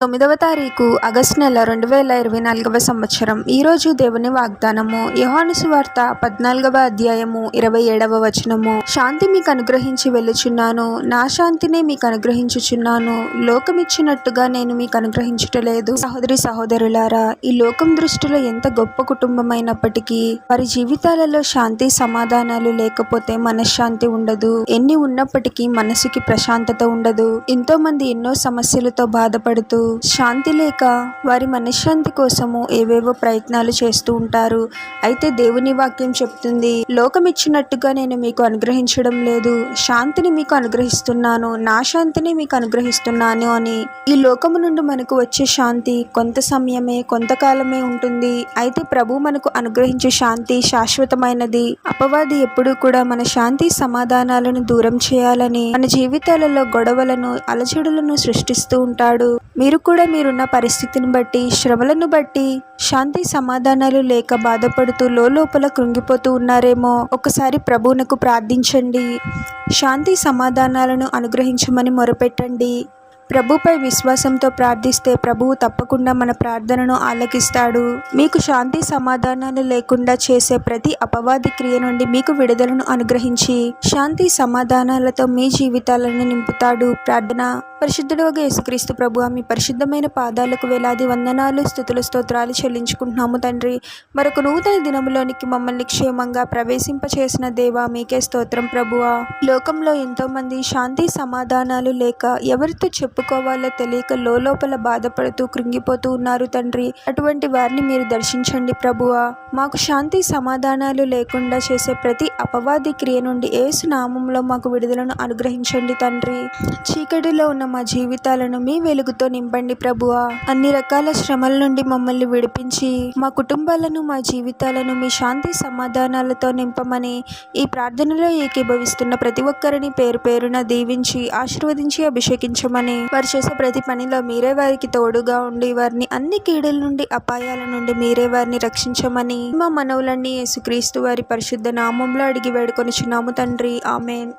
9వ తారీఖు ఆగస్టు నెల 2024 సంవత్సరం. ఈరోజు దేవుని వాగ్దానము. యోహాను సువార్త 14వ అధ్యాయము 27వ వచనము. శాంతి మీకు అనుగ్రహించి వెళ్ళుచున్నాను, నా శాంతినే మీకు అనుగ్రహించుచున్నాను, లోకమిచ్చినట్టుగా నేను మీకు అనుగ్రహించుటలేదు. సహోదరి సహోదరులారా, ఈ లోకం దృష్టిలో ఎంత గొప్ప కుటుంబమైనప్పటికీ వారి జీవితాలలో శాంతి సమాధానాలు లేకపోతే మనశ్శాంతి ఉండదు. ఎన్ని ఉన్నప్పటికీ మనసుకి ప్రశాంతత ఉండదు. ఎంతో మంది ఎన్నో సమస్యలతో బాధపడుతూ శాంతి లేక వారి మనశ్శాంతి కోసము ఏవేవో ప్రయత్నాలు చేస్తూ ఉంటారు. అయితే దేవుని వాక్యం చెప్తుంది, లోకం ఇచ్చినట్టుగా నేను మీకు అనుగ్రహించడం లేదు, శాంతిని మీకు అనుగ్రహిస్తున్నాను, నా శాంతిని మీకు అనుగ్రహిస్తున్నాను అని. ఈ లోకము నుండి మనకు వచ్చే శాంతి కొంత సమయమే, కొంతకాలమే ఉంటుంది. అయితే ప్రభు మనకు అనుగ్రహించే శాంతి శాశ్వతమైనది. అపవాది ఎప్పుడూ కూడా మన శాంతి సమాధానాలను దూరం చేయాలని మన జీవితాలలో గొడవలను, అలజడులను సృష్టిస్తూ ఉంటాడు. మీరు కూడా మీరున్న పరిస్థితిని బట్టి, శ్రమలను బట్టి శాంతి సమాధానాలు లేక బాధపడుతూ లోపల కృంగిపోతూ ఉన్నారేమో. ఒకసారి ప్రభువునకు ప్రార్థించండి. శాంతి సమాధానాలను అనుగ్రహించమని మొరపెట్టండి. ప్రభుపై విశ్వాసంతో ప్రార్థిస్తే ప్రభువు తప్పకుండా మన ప్రార్థనను ఆలకిస్తాడు. మీకు శాంతి సమాధానాలు లేకుండా చేసే ప్రతి అపవాది క్రియ నుండి మీకు విడుదలను అనుగ్రహించి శాంతి సమాధానాలతో మీ జీవితాలను నింపుతాడు. ప్రార్థన. పరిశుద్ధుడైన యేసుక్రీస్తు ప్రభువా, మీ పరిశుద్ధమైన పాదాలకు వేలాది వందనాలు, స్తుతులు, స్తోత్రాలు చెల్లించుకుంటున్నాము తండ్రి. మరొక నూతన దినములోనికి మమ్మల్ని క్షేమంగా ప్రవేశింపచేసిన దేవా, మీకే స్తోత్రం ప్రభువా. లోకంలో ఎంతో మంది శాంతి సమాధానాలు లేక ఎవరితో చెప్పుకోవాలో తెలియక లోపల బాధపడుతూ కృంగిపోతూ ఉన్నారు తండ్రి. అటువంటి వారిని మీరు దర్శించండి ప్రభువా. మాకు శాంతి సమాధానాలు లేకుండా చేసే ప్రతి అపవాది క్రియ నుండి యేసు నామములో మాకు విడుదలను అనుగ్రహించండి తండ్రి. చీకటిలో ఉన్న మా జీవితాలను మీ వెలుగుతో నింపండి ప్రభువా. అన్ని రకాల శ్రమల నుండి మమ్మల్ని విడిపించి మా కుటుంబాలను, మా జీవితాలను మీ శాంతి సమాధానాలతో నింపమని ఈ ప్రార్థనలో ఏకీభవిస్తున్న ప్రతి ఒక్కరిని పేరు పేరున దీవించి ఆశీర్వదించి అభిషేకించమని, వారు చేసే ప్రతి పనిలో మీరే వారికి తోడుగా ఉండి వారిని అన్ని కీడుల నుండి, అపాయాల నుండి మీరే వారిని రక్షించమని మా మనవులన్నీ యేసుక్రీస్తు వారి పరిశుద్ధ నామంలో అడిగి వేడుకొనుచున్నాము తండ్రి. ఆమేన్.